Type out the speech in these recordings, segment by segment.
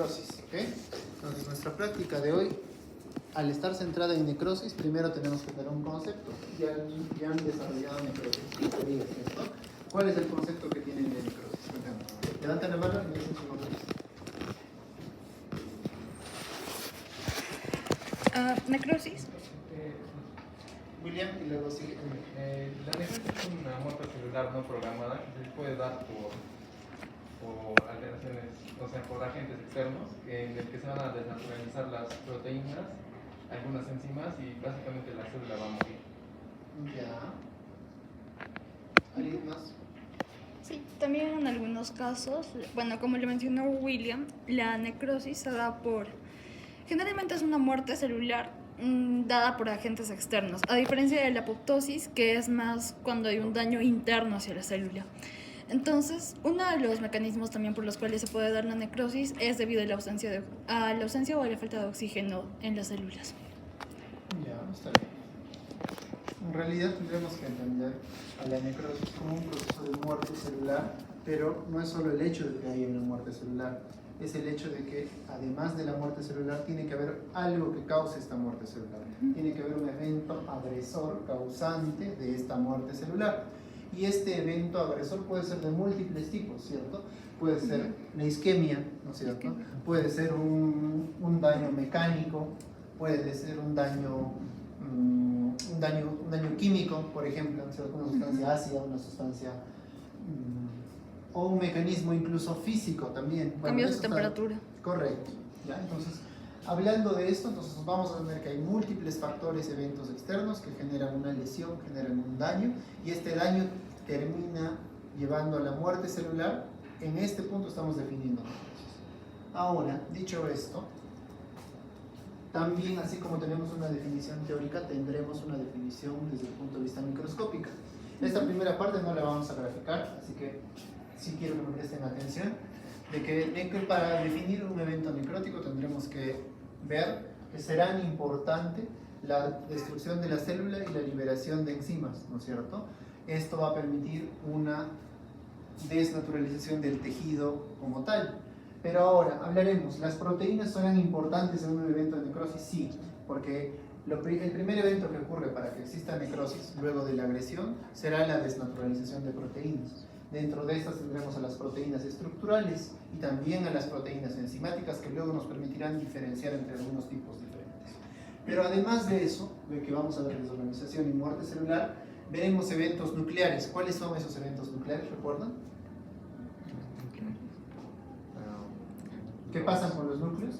necrosis, ¿ok? Entonces, nuestra práctica de hoy, al estar centrada en necrosis, primero tenemos que tener un concepto. Ya han desarrollado necrosis, ¿cierto? ¿Cuál es el concepto que tienen de necrosis? Levanten la mano y me dicen su nombre. Necrosis. William, y luego sigue. La necrosis es una muerte celular no programada que se puede dar por alteraciones, o sea, por agentes externos, en el que se van a desnaturalizar las proteínas, algunas enzimas y básicamente la célula va a morir. Ya. ¿Alguien más? Sí, también en algunos casos, bueno, como le mencionó William, la necrosis se da por... Generalmente es una muerte celular dada por agentes externos, a diferencia de la apoptosis, que es más cuando hay un daño interno hacia la célula. Entonces, uno de los mecanismos también por los cuales se puede dar la necrosis es debido a la ausencia o a la falta de oxígeno en las células. Ya, está bien. En realidad tendremos que entender a la necrosis como un proceso de muerte celular, pero no es solo el hecho de que haya una muerte celular, es el hecho de que además de la muerte celular tiene que haber algo que cause esta muerte celular. Tiene que haber un evento agresor causante de esta muerte celular. Y este evento agresor puede ser de múltiples tipos, ¿cierto? Puede ser la isquemia, ¿no es cierto? Puede ser un daño mecánico, puede ser un daño químico, por ejemplo, ¿cierto? Una sustancia ácida, una sustancia... o un mecanismo incluso físico también. Cambios de temperatura. Correcto. ¿Ya? Entonces, hablando de esto, entonces vamos a ver que hay múltiples factores, eventos externos que generan una lesión, generan un daño, y este daño termina llevando a la muerte celular. En este punto estamos definiendo necrosis. Ahora, dicho esto, también, así como tenemos una definición teórica, tendremos una definición desde el punto de vista microscópico. Esta primera parte no la vamos a graficar, así que sí quiero que me presten atención, de que para definir un evento necrótico tendremos que ver que serán importante la destrucción de la célula y la liberación de enzimas, ¿no es cierto? Esto va a permitir una desnaturalización del tejido como tal. Pero ahora hablaremos, ¿las proteínas son importantes en un evento de necrosis? Sí, porque el primer evento que ocurre para que exista necrosis luego de la agresión será la desnaturalización de proteínas. Dentro de estas tendremos a las proteínas estructurales y también a las proteínas enzimáticas que luego nos permitirán diferenciar entre algunos tipos diferentes. Pero además de eso, de que vamos a ver desorganización y muerte celular, veremos eventos nucleares. ¿Cuáles son esos eventos nucleares? ¿Recuerdan? ¿Qué pasan con los núcleos?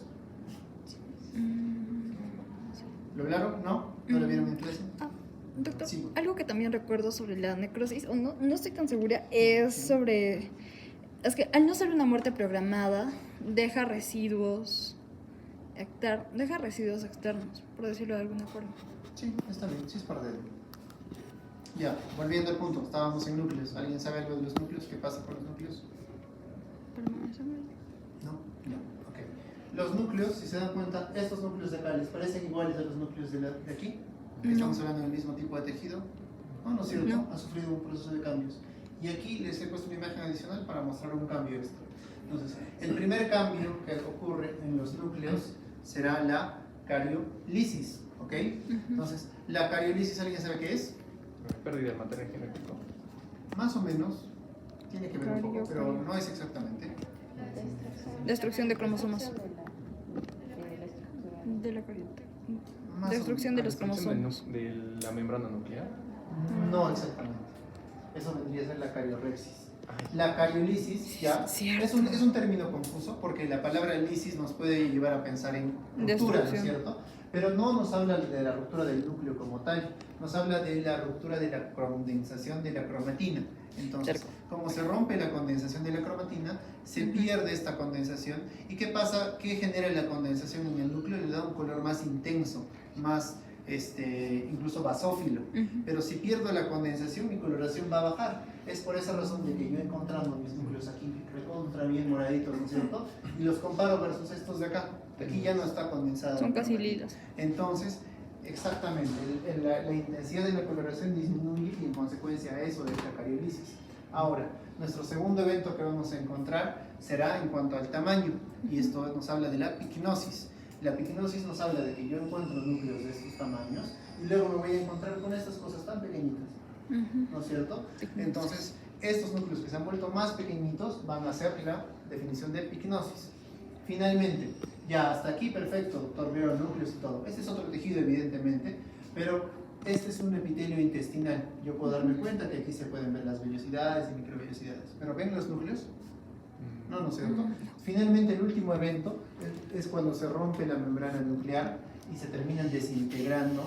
¿Lo hablaron? ¿No? ¿No lo vieron en clase? Doctor, Sí. Algo que también recuerdo sobre la necrosis, o no estoy tan segura, es sobre... Es que al no ser una muerte programada, deja residuos externos, por decirlo de alguna forma. Sí, está bien, sí es parte de... Ya, volviendo al punto, estábamos en núcleos. ¿Alguien sabe algo de los núcleos? ¿Qué pasa con los núcleos? ¿No? Ya, ok. Los núcleos, si se dan cuenta, estos núcleos de acá, ¿les parecen iguales a los núcleos de aquí? Estamos hablando del mismo tipo de tejido. No es cierto, No. ha sufrido un proceso de cambios. Y aquí les he puesto una imagen adicional para mostrar un cambio extra. Entonces, el primer cambio que ocurre en los núcleos será la cariolisis, ¿ok? Entonces, la cariolisis, ¿alguien sabe qué es? Pérdida de material genético. Más o menos, tiene que ver un poco, pero no es exactamente. Destrucción de cromosomas. De la Más destrucción o de menos. los cromosomas. De la membrana nuclear. No exactamente. Eso vendría a ser la cariorexis. La cariolisis ya es un término confuso porque la palabra lisis nos puede llevar a pensar en ruptura, ¿no es cierto? Pero no nos habla de la ruptura del núcleo como tal, nos habla de la ruptura de la condensación de la cromatina. Entonces, como se rompe la condensación de la cromatina, se pierde esta condensación. ¿Y qué pasa? ¿Qué genera la condensación en el núcleo? Le da un color más intenso, más incluso basófilo. Pero si pierdo la condensación, mi coloración va a bajar. Es por esa razón de que yo encontrando mis núcleos aquí, recontra bien moraditos, ¿no es cierto? Y los comparo versus estos de acá. Aquí ya no está condensada. Son casi lilas. Entonces, exactamente, la intensidad de la coloración disminuye y en consecuencia a eso de la cariolisis. Ahora, nuestro segundo evento que vamos a encontrar será en cuanto al tamaño, y esto nos habla de la pignosis. La pignosis nos habla de que yo encuentro núcleos de estos tamaños y luego me voy a encontrar con estas cosas tan pequeñitas, ¿no es cierto? Entonces, estos núcleos que se han vuelto más pequeñitos van a ser la definición de pignosis. Finalmente, ya hasta aquí perfecto, doctor, veo núcleos y todo. Este es otro tejido, evidentemente, pero este es un epitelio intestinal. Yo puedo darme cuenta que aquí se pueden ver las vellosidades y microvellosidades. ¿Pero ven los núcleos? No, ¿no es cierto? Finalmente, el último evento es cuando se rompe la membrana nuclear y se terminan desintegrando.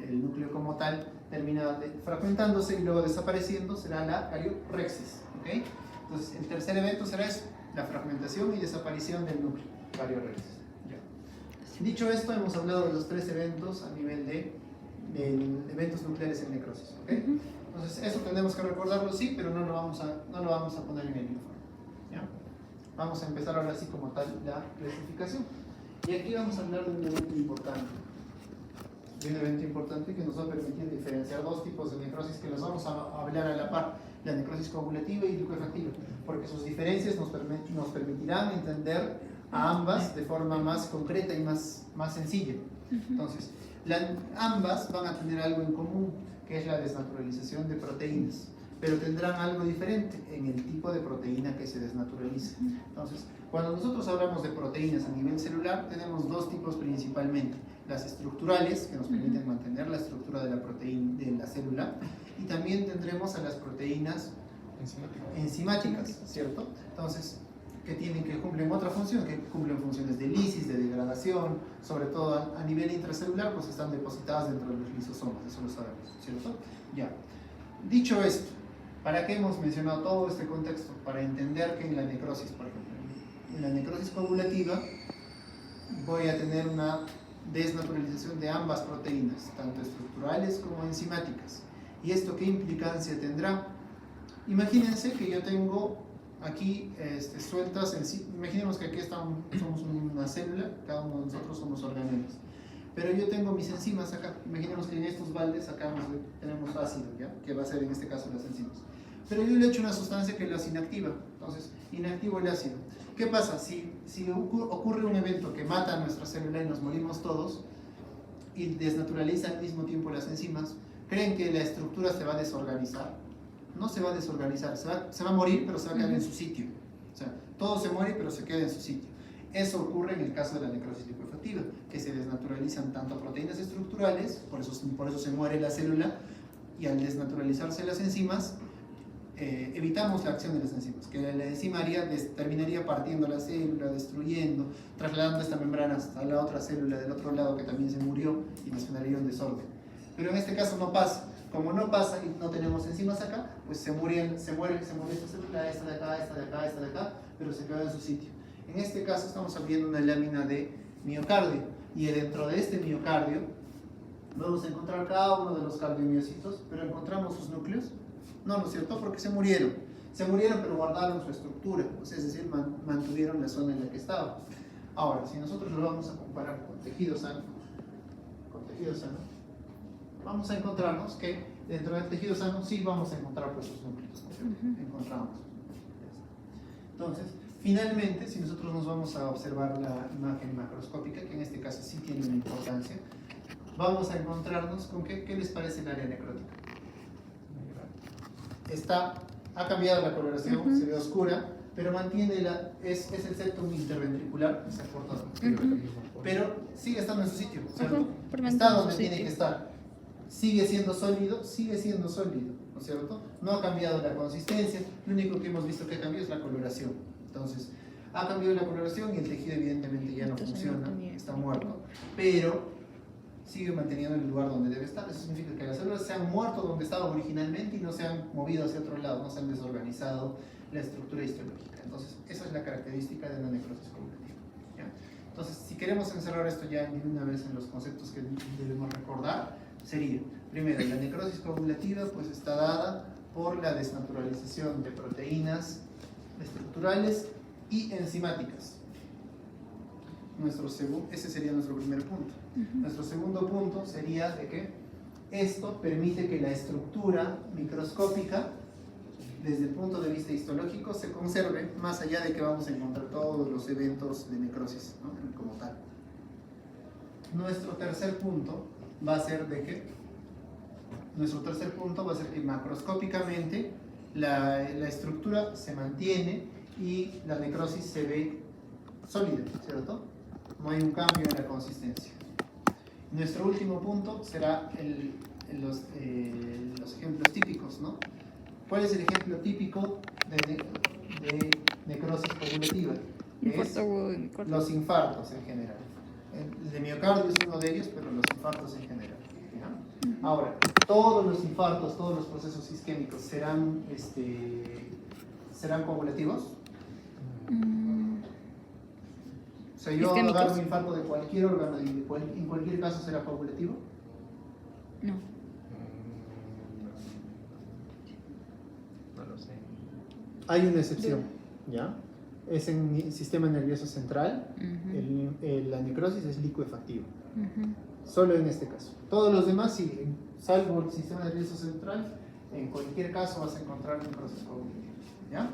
El núcleo como tal termina fragmentándose y luego desapareciendo, será la cariorexis, ¿ok? Entonces, el tercer evento será eso, la fragmentación y desaparición del núcleo, cariorexis. Ya. Dicho esto, hemos hablado de los 3 eventos a nivel de eventos nucleares en necrosis, ¿ok? Entonces, eso tenemos que recordarlo, sí, pero no lo vamos a poner en el informe. ¿Ya? Vamos a empezar ahora sí como tal la clasificación. Y aquí vamos a hablar de un evento importante. De un evento importante que nos va a permitir diferenciar 2 tipos de necrosis que los vamos a hablar a la par, la necrosis coagulativa y liquefactiva, porque sus diferencias nos permitirán entender a ambas de forma más concreta y más sencilla. Entonces, ambas van a tener algo en común, que es la desnaturalización de proteínas, pero tendrán algo diferente en el tipo de proteína que se desnaturaliza. Entonces, cuando nosotros hablamos de proteínas a nivel celular, tenemos 2 tipos principalmente: las estructurales, que nos permiten mantener la estructura de la proteína de la célula, y también tendremos a las proteínas enzimáticas, ¿cierto? Entonces, que cumplen otra función, que cumplen funciones de lisis, de degradación, sobre todo a nivel intracelular, pues están depositadas dentro de los lisosomas, eso lo sabemos, ¿cierto? Ya. Dicho esto, ¿para qué hemos mencionado todo este contexto? Para entender que en la necrosis, por ejemplo, en la necrosis coagulativa, voy a tener una desnaturalización de ambas proteínas, tanto estructurales como enzimáticas. ¿Y esto qué implicancia tendrá? Imagínense que yo tengo aquí sueltas, imaginemos que aquí somos una célula, cada uno de nosotros somos organelos, pero yo tengo mis enzimas acá. Imaginemos que en estos baldes acá tenemos ácido, ¿ya? Que va a ser en este caso las enzimas, pero yo le echo una sustancia que las inactiva, entonces inactivo el ácido. ¿Qué pasa? Si ocurre un evento que mata a nuestra célula y nos morimos todos y desnaturaliza al mismo tiempo las enzimas, ¿creen que la estructura se va a desorganizar? No se va a desorganizar, se va a morir, pero se va a quedar en su sitio. O sea, todo se muere, pero se queda en su sitio. Eso ocurre en el caso de la necrosis liquefactiva, que se desnaturalizan tanto proteínas estructurales, por eso se muere la célula, y al desnaturalizarse las enzimas, evitamos la acción de las enzimas, que la enzima terminaría partiendo la célula, destruyendo, trasladando esta membrana hasta la otra célula del otro lado que también se murió y nos generaría un desorden. Pero en este caso no pasa. Como no pasa y no tenemos enzimas acá, pues se muere esta célula, esta de acá, esta de acá, esta de acá, pero se queda en su sitio. En este caso estamos abriendo una lámina de miocardio, y dentro de este miocardio vamos a encontrar cada uno de los cardiomiocitos, pero ¿encontramos sus núcleos? No, ¿no es cierto? Porque se murieron, pero guardaron su estructura, o sea, es decir, mantuvieron la zona en la que estaba. Ahora, si nosotros lo vamos a comparar con tejido sano, vamos a encontrarnos que dentro del tejido sano sí vamos a encontrar pues sus núcleos, encontramos. Entonces, finalmente, si nosotros nos vamos a observar la imagen macroscópica, que en este caso sí tiene una importancia, vamos a encontrarnos con ¿qué les parece el área necrótica? Ha cambiado la coloración, se ve oscura, pero mantiene es el septum interventricular, que se ha cortado, pero sigue estando en su sitio, ¿cierto? Está donde tiene que estar. Sigue siendo sólido, ¿no es cierto? No ha cambiado la consistencia, lo único que hemos visto que ha cambiado es la coloración. Entonces, ha cambiado la coloración y el tejido evidentemente ya no funciona, está muerto, pero sigue manteniendo el lugar donde debe estar. Eso significa que las células se han muerto donde estaban originalmente y no se han movido hacia otro lado, no se han desorganizado la estructura histológica. Entonces, esa es la característica de una necrosis coagulativa, ¿ya? Entonces, si queremos encerrar esto ya de una vez en los conceptos que debemos recordar, sería, primero, la necrosis coagulativa pues está dada por la desnaturalización de proteínas estructurales y enzimáticas. Ese sería nuestro primer punto. Nuestro segundo punto sería de que esto permite que la estructura microscópica desde el punto de vista histológico se conserve, más allá de que vamos a encontrar todos los eventos de necrosis, ¿no? Como tal. Nuestro tercer punto va a ser de que macroscópicamente la estructura se mantiene y la necrosis se ve sólida, ¿cierto? No hay un cambio en la consistencia. Nuestro último punto será los ejemplos típicos, ¿no? ¿Cuál es el ejemplo típico de necrosis coagulativa? Infarto agudo de miocardio. Los infartos en general. El de miocardio es uno de ellos, pero los infartos en general. ¿Ya? Ahora, todos los infartos, todos los procesos isquémicos serán coagulativos. O sea, yo ¿Isquémicos? agarro un infarto de cualquier órgano y en cualquier caso será coagulativo. No. No lo sé. Hay una excepción, ¿ya? Es en el sistema nervioso central. La necrosis es licuefactiva. Solo en este caso. Todos los demás sí, salvo el sistema nervioso central, en cualquier caso vas a encontrar necrosis coagulativa, ¿ya?